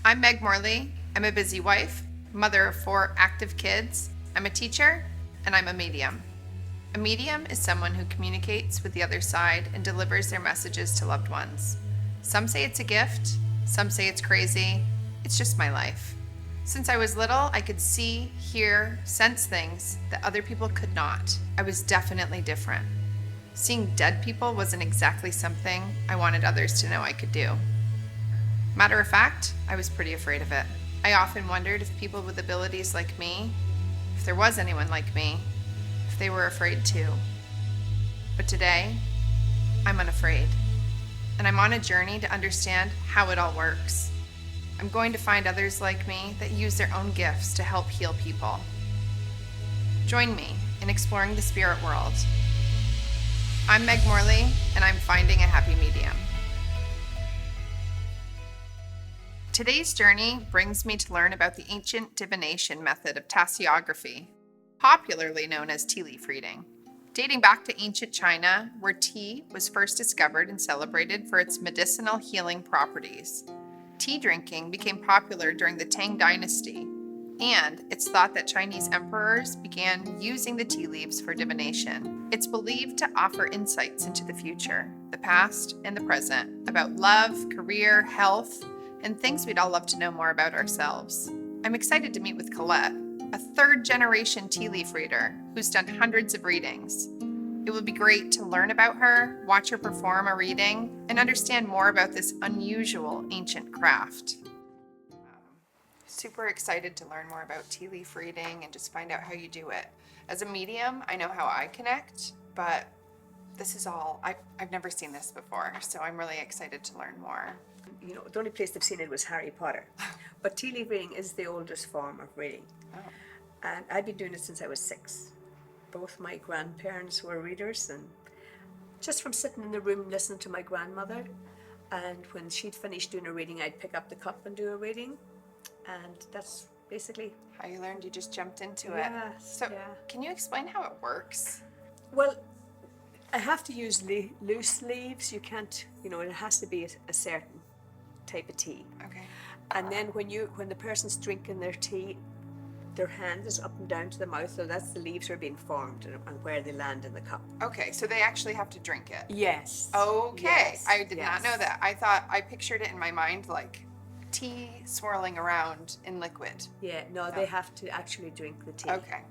I'm Meg Morley. I'm a busy wife, mother of 4 active kids. I'm a teacher, and I'm a medium. A medium is someone who communicates with the other side and delivers their messages to loved ones. Some say it's a gift, some say it's crazy. It's just my life. Since I was little, I could see, hear, sense things that other people could not. I was definitely different. Seeing dead people wasn't exactly something I wanted others to know I could do. Matter of fact, I was pretty afraid of it. I often wondered if people with abilities like me, if there was anyone like me, if they were afraid too. But today, I'm unafraid. And I'm on a journey to understand how it all works. I'm going to find others like me that use their own gifts to help heal people. Join me in exploring the spirit world. I'm Meg Morley, and I'm finding a happy medium. Today's journey brings me to learn about the ancient divination method of tasseography, popularly known as tea leaf reading. Dating back to ancient China, where tea was first discovered and celebrated for its medicinal healing properties. Tea drinking became popular during the Tang Dynasty, and it's thought that Chinese emperors began using the tea leaves for divination. It's believed to offer insights into the future, the past, and the present, about love, career, health, and things we'd all love to know more about ourselves. I'm excited to meet with Collette, a third-generation tea leaf reader who's done hundreds of readings. It will be great to learn about her, watch her perform a reading, and understand more about this unusual ancient craft. Super excited to learn more about tea leaf reading and just find out how you do it. As a medium, I know how I connect, but this is all, I've never seen this before, so I'm really excited to learn more. You know, the only place they've seen it was Harry Potter. But tea leaf reading is the oldest form of reading. Oh. And I've been doing it since I was 6. Both my grandparents were readers, and just from sitting in the room listening to my grandmother, and when she'd finished doing a reading, I'd pick up the cup and do a reading. And that's basically How you learned, you just jumped into it. Yes, So yeah. can you explain how it works? Well, I have to use loose leaves. You can't, it has to be a certain type of tea. Okay. And then when the person's drinking their tea, their hand is up and down to the mouth, so that's the leaves are being formed and where they land in the cup. Okay, so they actually have to drink it. Yes. Okay, Yes. I did not know that. I pictured it in my mind like tea swirling around in liquid. Yeah, no, they have to actually drink the tea. Okay.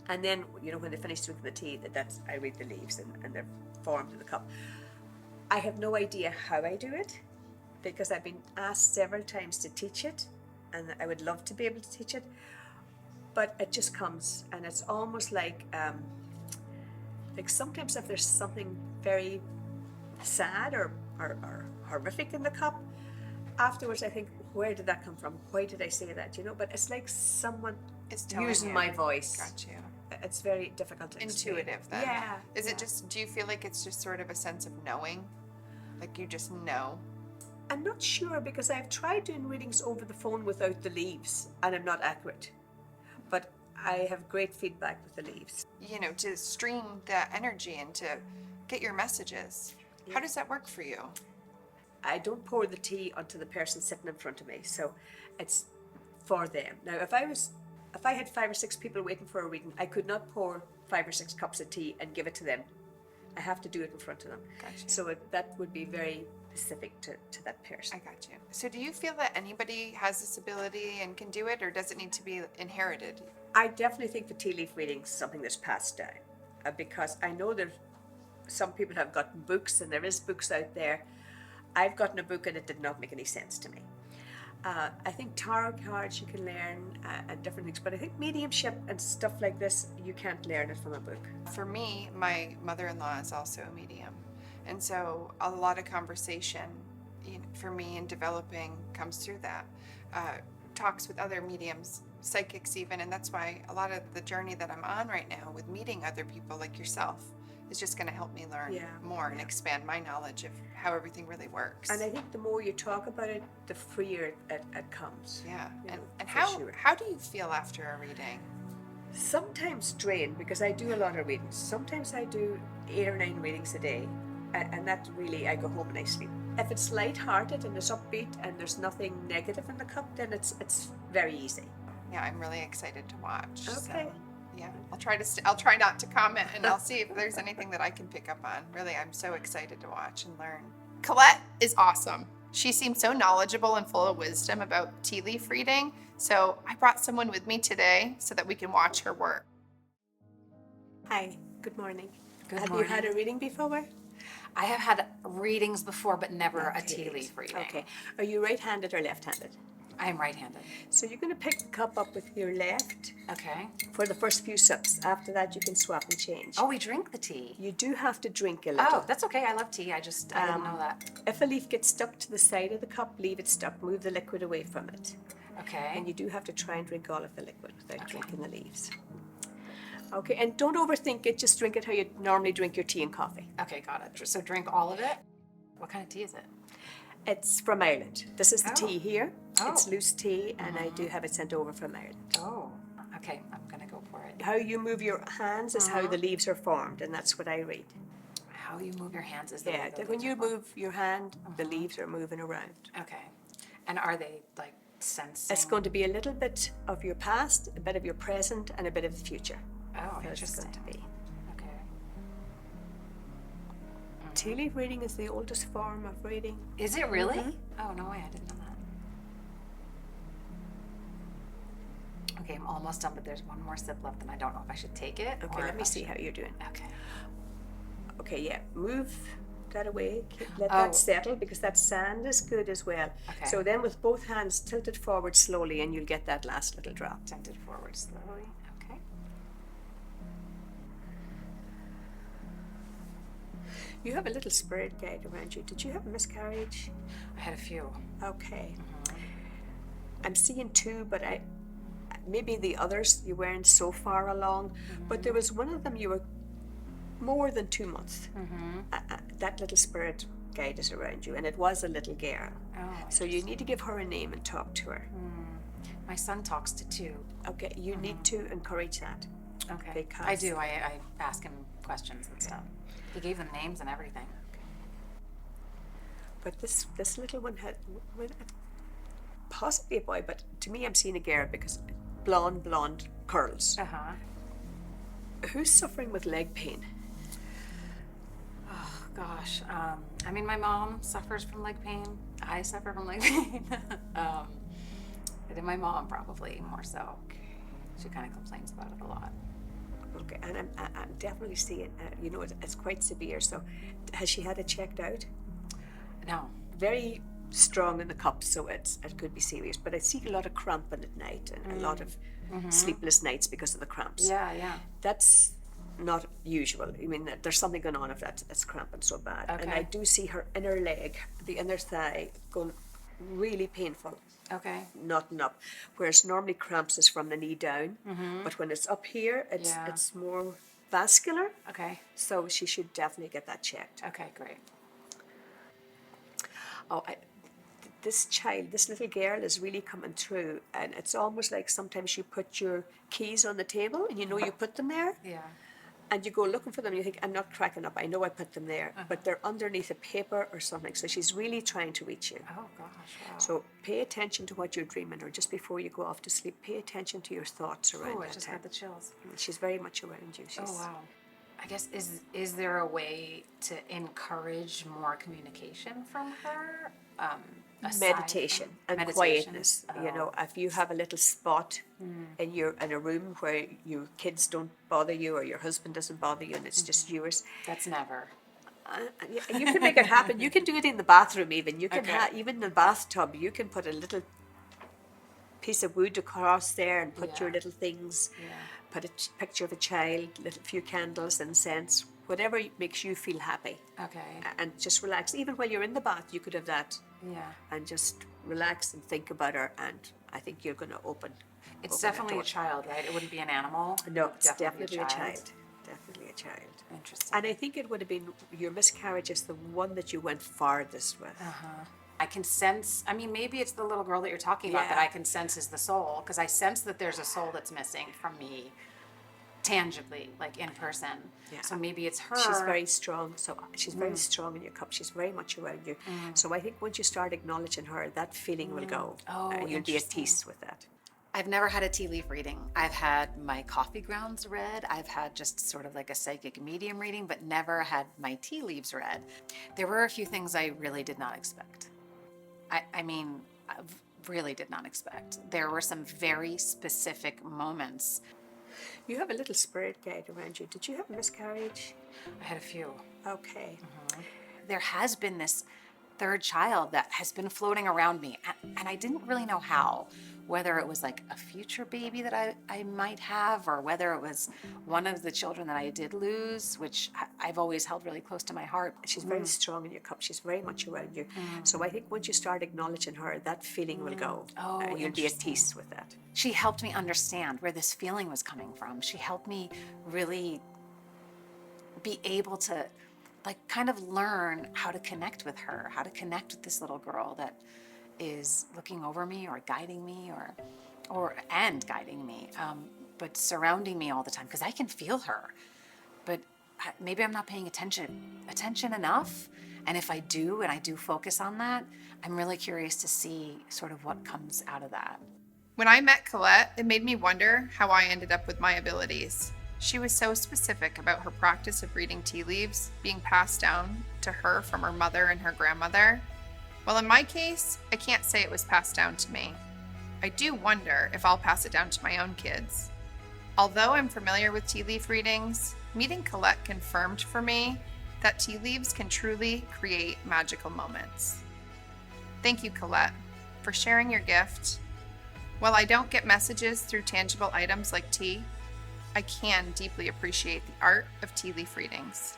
And then, when they finish drinking the tea, I read the leaves and they're formed in the cup. I have no idea how I do it, because I've been asked several times to teach it, and I would love to be able to teach it, but it just comes, and it's almost like sometimes if there's something very sad or horrific in the cup, afterwards I think, where did that come from? Why did I say that? But it's like someone It's using my voice. Got you. It's very difficult to explain. Intuitive then. Yeah. Is it just, do you feel like it's just sort of a sense of knowing? Like you just know? I'm not sure, because I've tried doing readings over the phone without the leaves, and I'm not accurate. But I have great feedback with the leaves. To stream the energy and to get your messages. Yeah. How does that work for you? I don't pour the tea onto the person sitting in front of me, so it's for them. Now, if I had 5 or 6 people waiting for a reading, I could not pour 5 or 6 cups of tea and give it to them. I have to do it in front of them. Gotcha. So that would be very specific to that person. I got you. So do you feel that anybody has this ability and can do it, or does it need to be inherited? I definitely think the tea leaf reading is something that's passed down, because I know that some people have gotten books, and there is books out there. I've gotten a book and it did not make any sense to me. I think tarot cards you can learn and different things, but I think mediumship and stuff like this, you can't learn it from a book. For me, my mother-in-law is also a medium. And so a lot of conversation for me in developing comes through that. Talks with other mediums, psychics even, and that's why a lot of the journey that I'm on right now with meeting other people like yourself is just going to help me learn more and expand my knowledge of how everything really works. And I think the more you talk about it, the freer it comes. Yeah. And how do you feel after a reading? Sometimes drained, because I do a lot of readings. Sometimes I do 8 or 9 readings a day, and that really, I go home and I sleep. If it's light-hearted and it's upbeat and there's nothing negative in the cup, then it's very easy. Yeah, I'm really excited to watch. Okay. So, yeah, I'll try not to comment, and I'll see if there's anything that I can pick up on. Really, I'm so excited to watch and learn. Collette is awesome. She seems so knowledgeable and full of wisdom about tea leaf reading. So I brought someone with me today so that we can watch her work. Hi, good morning. Good Have morning. you had a reading before? I have had readings before, but never a tea Okay. leaf reading. Okay. Are you right-handed or left-handed? I am right-handed. So you're going to pick the cup up with your left Okay. for the first few sips. After that, you can swap and change. Oh, we drink the tea. You do have to drink a little. Oh, that's okay. I love tea. I didn't know that. If a leaf gets stuck to the side of the cup, leave it stuck. Move the liquid away from it. Okay. And you do have to try and drink all of the liquid without Okay. drinking the leaves. Okay, and don't overthink it. Just drink it how you normally drink your tea and coffee. Okay, got it. So drink all of it? What kind of tea is it? It's from Ireland. This is the Oh. tea here. It's Oh. loose tea, and I do have it sent over from Ireland. Oh, okay. I'm going to go for it. How you move your hands is how the leaves are formed, and that's what I read. How you move your hands is the Yeah, way the when leaves you are formed. move your hand, the leaves are moving around. Okay. And are they like sensing? It's going to be a little bit of your past, a bit of your present, and a bit of the future. Oh, That's interesting. going to be. Okay. Tea leaf reading is the oldest form of reading. Is it really? Oh, no way. I didn't know that. Okay, I'm almost done, but there's one more sip left, and I don't know if I should take it. Okay, or let if me I see should- how you're doing. Okay. Okay, yeah, move that away. Let Oh. that settle because that sand is good as well. Okay. So then with both hands tilted forward slowly and you'll get that last little drop. Tilted forward slowly. Okay. You have a little spirit guide around you. Did you have a miscarriage? I had a few. Okay. I'm seeing two, but maybe the others you weren't so far along. But there was one of them you were more than 2 months. That little spirit guide is around you, and it was a little girl. Oh, So you need to give her a name and talk to her. my son talks to two. Okay, you need to encourage that. Okay. Because- I do. I ask him questions and stuff. He gave them names and everything. But this little one had possibly a boy, but to me I'm seeing a girl because blonde curls. Uh-huh. Who's suffering with leg pain? Oh, gosh. I mean, my mom suffers from leg pain. I suffer from leg pain. I think my mom probably more so. She kind of complains about it a lot. Okay, and I'm definitely seeing, it's quite severe. So has she had it checked out? No. Very strong in the cup, so it could be serious. But I see a lot of cramping at night and a lot of sleepless nights because of the cramps. Yeah, yeah. That's not usual. I mean, there's something going on if that's cramping so bad. And I Okay. do see her inner leg, the inner thigh, going really painful, Okay. knotting up. Whereas normally cramps is from the knee down, but when it's up here, Yeah. it's more vascular. Okay. So she should definitely get that checked. Okay, great. Oh, this little girl is really coming through, and it's almost like sometimes you put your keys on the table and you know you put them there, Yeah. and you go looking for them and you think, I'm not cracking up, I know I put them there, but they're underneath a paper or something. So she's really trying to reach you. Oh, gosh. Wow. So pay attention to what you're dreaming, or just before you go off to sleep, pay attention to your thoughts around Oh, I that just time. had the chills. She's very much around you. She's, Oh, wow. I guess, is there a way to encourage more communication from her? Aside meditation from- and meditation? quietness. You Oh. know, if you have a little spot in a room where your kids don't bother you or your husband doesn't bother you and it's just yours, That's never. you can make it happen. You can do it in the bathroom even. You can Okay. even in the bathtub. You can put a little piece of wood across there and put your Yeah. little things. Yeah. Put a picture of a child, little few candles, incense, whatever makes you feel happy, Okay. and just relax. Even while you're in the bath, you could have that. Yeah. And just relax and think about her, and I think you're going to open. It's open that definitely door. a child, right? It wouldn't be an animal. No, It would it's definitely a child. Definitely a child. Interesting. And I think it would have been your miscarriage is the one that you went farthest with. I can sense, I mean, maybe it's the little girl that you're talking about that Yeah. I can sense is the soul, because I sense that there's a soul that's missing from me. tangibly, like in person. Yeah. So maybe it's her. She's very strong. So she's very strong in your cup. She's very much around you. So I think once you start acknowledging her, that feeling will go. Oh, You'll be at interesting. peace with that. I've never had a tea leaf reading. I've had my coffee grounds read. I've had just sort of like a psychic medium reading, but never had my tea leaves read. There were a few things I really did not expect. I mean, I really did not expect. There were some very specific moments. You have a little spirit guide around you. Did you have a miscarriage? I had a few. Okay. There has been this third child that has been floating around me, and I didn't really know how, whether it was like a future baby that I might have, or whether it was one of the children that I did lose, which I've always held really close to my heart. She's very strong in your cup. She's very much around you. So I think once you start acknowledging her, that feeling will go. Oh, You'll be at interesting. peace with that. She helped me understand where this feeling was coming from. She helped me really be able to like kind of learn how to connect with her, how to connect with this little girl that is looking over me or guiding me and guiding me, but surrounding me all the time because I can feel her. But maybe I'm not paying attention enough. And if I do, and I do focus on that, I'm really curious to see sort of what comes out of that. When I met Collette, it made me wonder how I ended up with my abilities. She was so specific about her practice of reading tea leaves being passed down to her from her mother and her grandmother. Well, in my case, I can't say it was passed down to me. I do wonder if I'll pass it down to my own kids. Although I'm familiar with tea leaf readings, meeting Collette confirmed for me that tea leaves can truly create magical moments. Thank you, Collette, for sharing your gift. While I don't get messages through tangible items like tea, I can deeply appreciate the art of tea leaf readings.